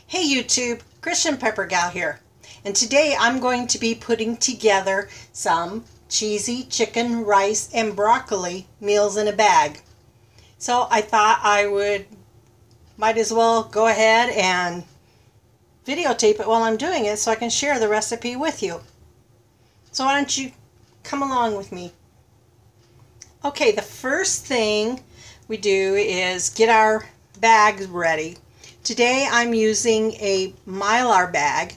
Hey YouTube, Christian Pepper Gal here, and today I'm going to be putting together some cheesy chicken, rice, and broccoli meals in a bag. So I thought might as well go ahead and videotape it while I'm doing it so I can share the recipe with you. So why don't you come along with me? Okay, the first thing we do is get our bags ready. Today I'm using a mylar bag.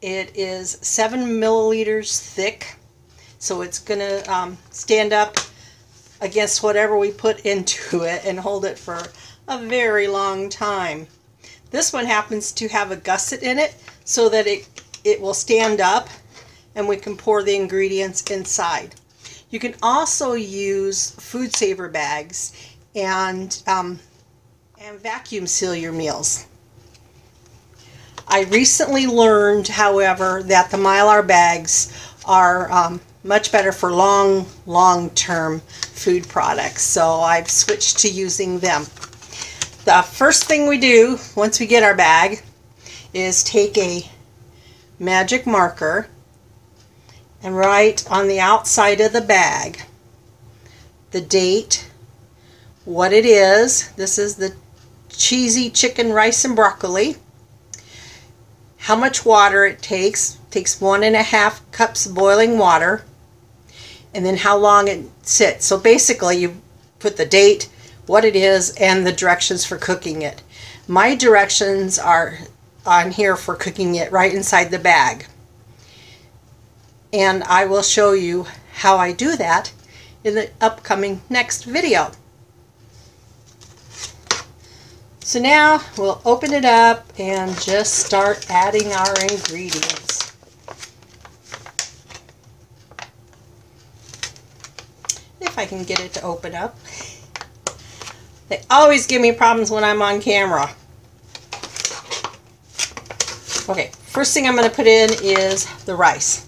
It is 7 milliliters thick, so it's gonna stand up against whatever we put into it and hold it for a very long time. This one happens to have a gusset in it so that it will stand up and we can pour the ingredients inside. You can also use food saver bags and vacuum seal your meals. I recently learned, however, that the mylar bags are much better for long-term food products, so I've switched to using them. The first thing we do once we get our bag is take a magic marker and write on the outside of the bag the date, what it is. This is the cheesy chicken, rice, and broccoli. How much water it takes. It takes 1.5 cups of boiling water. And then how long it sits. So basically you put the date, what it is, and the directions for cooking it. My directions are on here for cooking it right inside the bag. And I will show you how I do that in the upcoming next video. So now we'll open it up and just start adding our ingredients. If I can get it to open up. They always give me problems when I'm on camera. Okay, first thing I'm going to put in is the rice.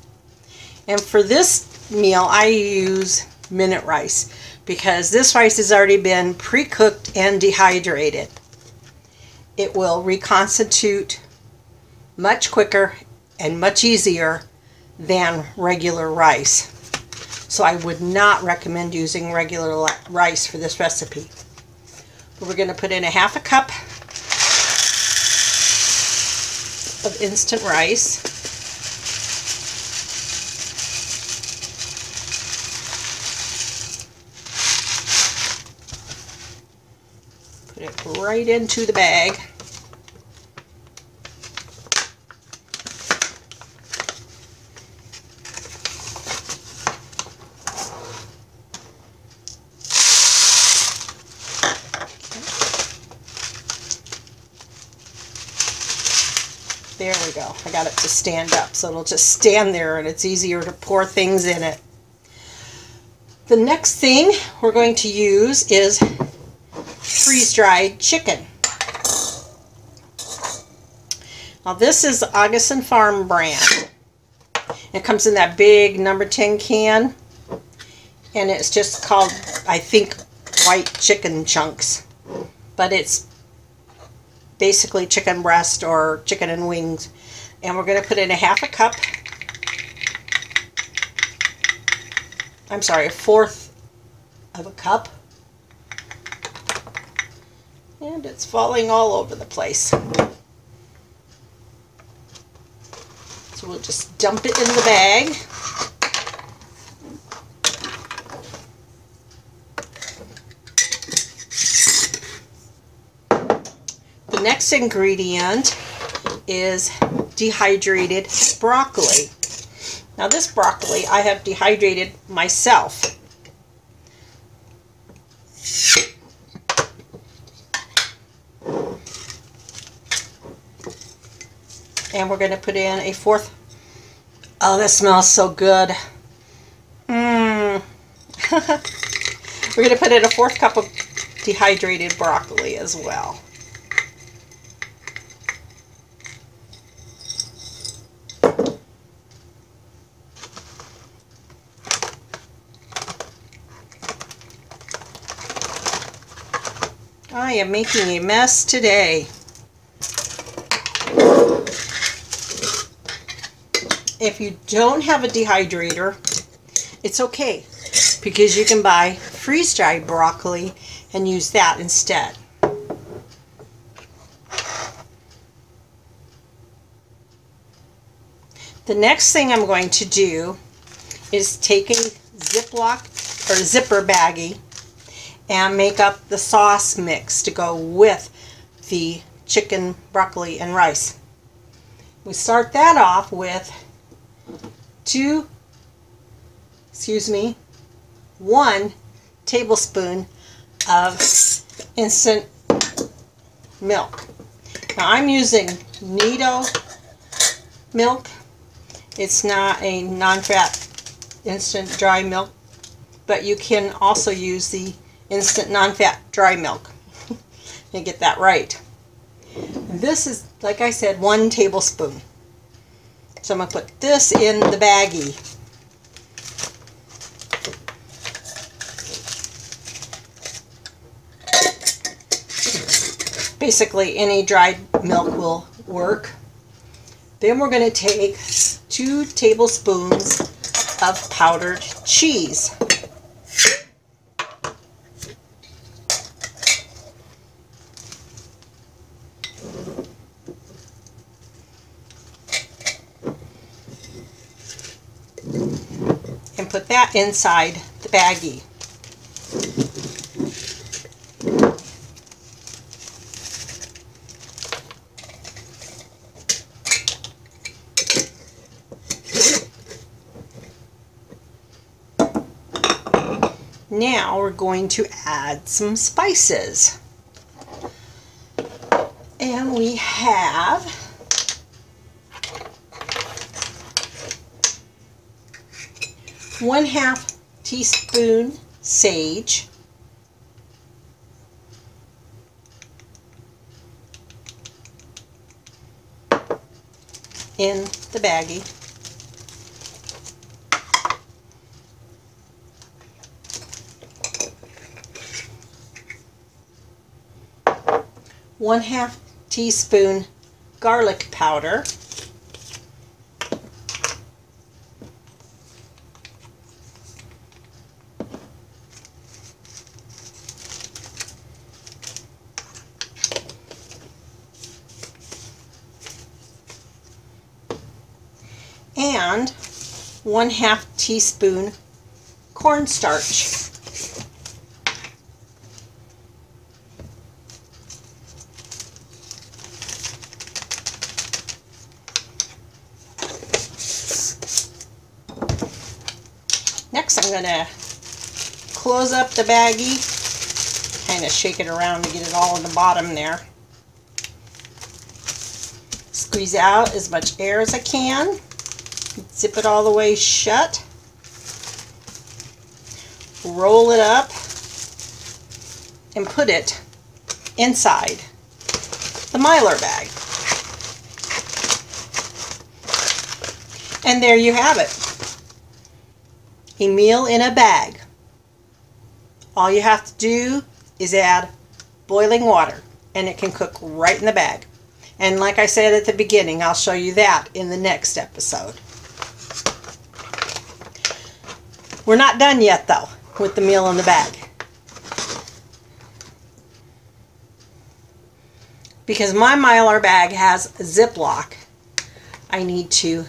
And for this meal I use minute rice because this rice has already been pre-cooked and dehydrated. It will reconstitute much quicker and much easier than regular rice. So I would not recommend using regular rice for this recipe. But we're going to put in 1/2 cup of instant rice. Put it right into the bag. There we go. I got it to stand up, so it'll just stand there and it's easier to pour things in it. The next thing we're going to use is freeze-dried chicken. Now this is the August Farm brand. It comes in that big number 10 can, and it's just called, I think, white chicken chunks, but it's basically chicken breast or chicken and wings. And we're going to put in 1/2 cup, I'm sorry, 1/4 of a cup. And it's falling all over the place. So we'll just dump it in the bag. The next ingredient is dehydrated broccoli. Now this broccoli I have dehydrated myself. And we're going to put in 1/4. Oh, this smells so good. We're going to put in 1/4 cup of dehydrated broccoli as well. I am making a mess today. If you don't have a dehydrator, it's okay, because you can buy freeze-dried broccoli and use that instead. The next thing I'm going to do is take a Ziploc or zipper baggie and make up the sauce mix to go with the chicken, broccoli, and rice. We start that off with 1 tablespoon of instant milk. Now I'm using Nido milk. It's not a non-fat instant dry milk, but you can also use the instant non-fat dry milk and get that right. This is, like I said, 1 tablespoon. So I'm going to put this in the baggie. Basically, any dried milk will work. Then we're going to take 2 tablespoons of powdered cheese. And put that inside the baggie. Now we're going to add some spices. And we have ½ teaspoon sage, in the baggie, ½ teaspoon garlic powder, and 1/2 teaspoon cornstarch. Next, I'm going to close up the baggie, kind of shake it around to get it all in the bottom there. Squeeze out as much air as I can. Zip it all the way shut. Roll it up and put it inside the mylar bag. And there you have it. A meal in a bag. All you have to do is add boiling water and it can cook right in the bag. And like I said at the beginning, I'll show you that in the next episode. We're not done yet though with the meal in the bag, because my mylar bag has a Ziploc. I need to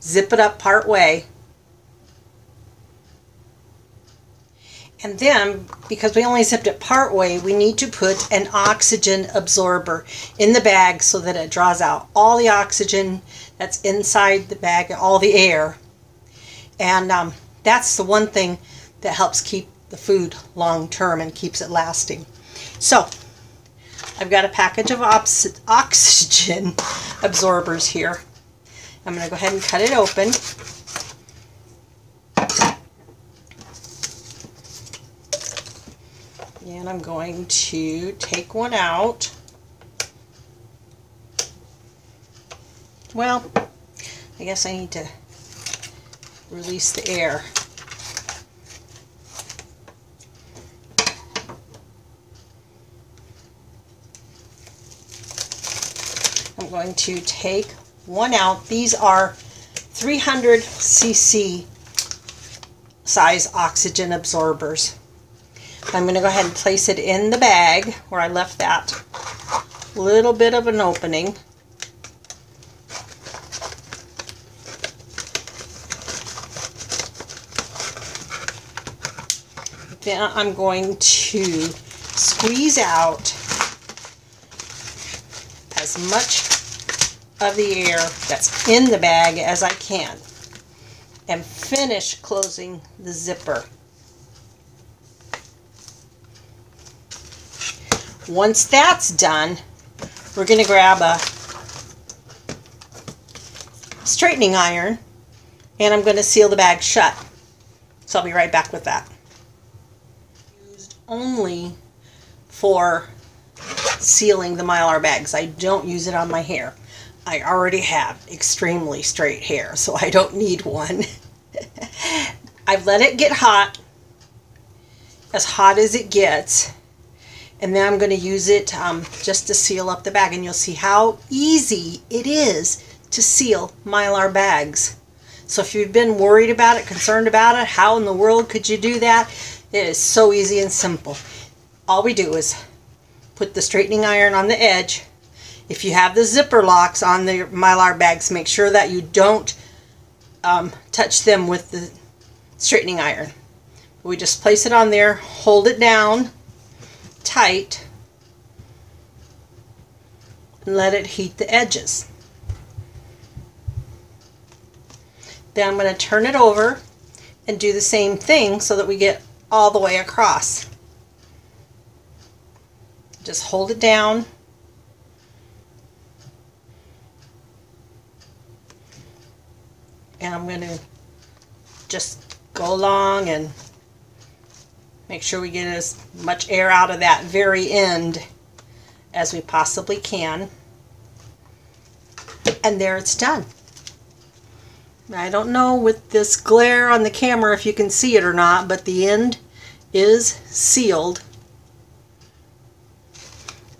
zip it up part way, and then because we only zipped it part way, we need to put an oxygen absorber in the bag so that it draws out all the oxygen that's inside the bag, all the air. And that's the one thing that helps keep the food long term and keeps it lasting. So I've got a package of oxygen absorbers here. I'm going to go ahead and cut it open. And I'm going to take one out. Well, I guess I need to release the air. I'm going to take 1 ounce. These are 300 cc size oxygen absorbers. I'm going to go ahead and place it in the bag where I left that little bit of an opening. Then I'm going to squeeze out as much of the air that's in the bag as I can and finish closing the zipper. Once that's done, we're going to grab a straightening iron and I'm going to seal the bag shut. So I'll be right back with that. Used only for sealing the mylar bags. I don't use it on my hair. I already have extremely straight hair, so I don't need one. I've let it get hot as it gets, and then I'm going to use it just to seal up the bag, and you'll see how easy it is to seal mylar bags. So if you've been worried about it, concerned about it, how in the world could you do that? It is so easy and simple. All we do is put the straightening iron on the edge. If you have the zipper locks on the mylar bags, make sure that you don't touch them with the straightening iron. We just place it on there, hold it down tight, and let it heat the edges. Then I'm going to turn it over and do the same thing so that we get all the way across. Just hold it down. And I'm going to just go along and make sure we get as much air out of that very end as we possibly can. And there it's done. I don't know with this glare on the camera if you can see it or not, but the end is sealed.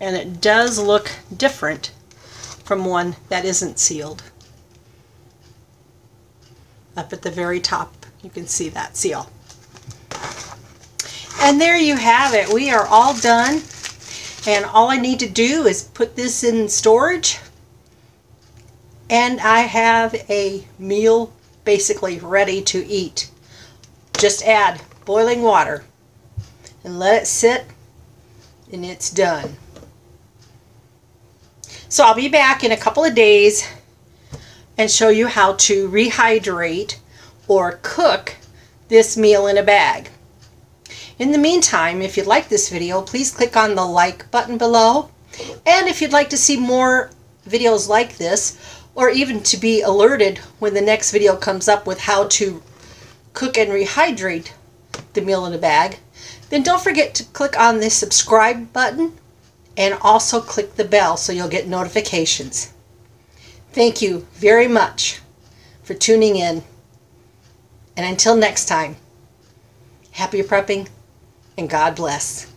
And it does look different from one that isn't sealed. Up at the very top, you can see that seal. And there you have it. We are all done. And all I need to do is put this in storage. And I have a meal basically ready to eat. Just add boiling water and let it sit, and it's done. So I'll be back in a couple of days and show you how to rehydrate or cook this meal in a bag. In the meantime, if you like this video, please click on the like button below. And if you'd like to see more videos like this, or even to be alerted when the next video comes up with how to cook and rehydrate the meal in a bag, then don't forget to click on the subscribe button and also click the bell so you'll get notifications. Thank you very much for tuning in. And until next time, happy prepping and God bless.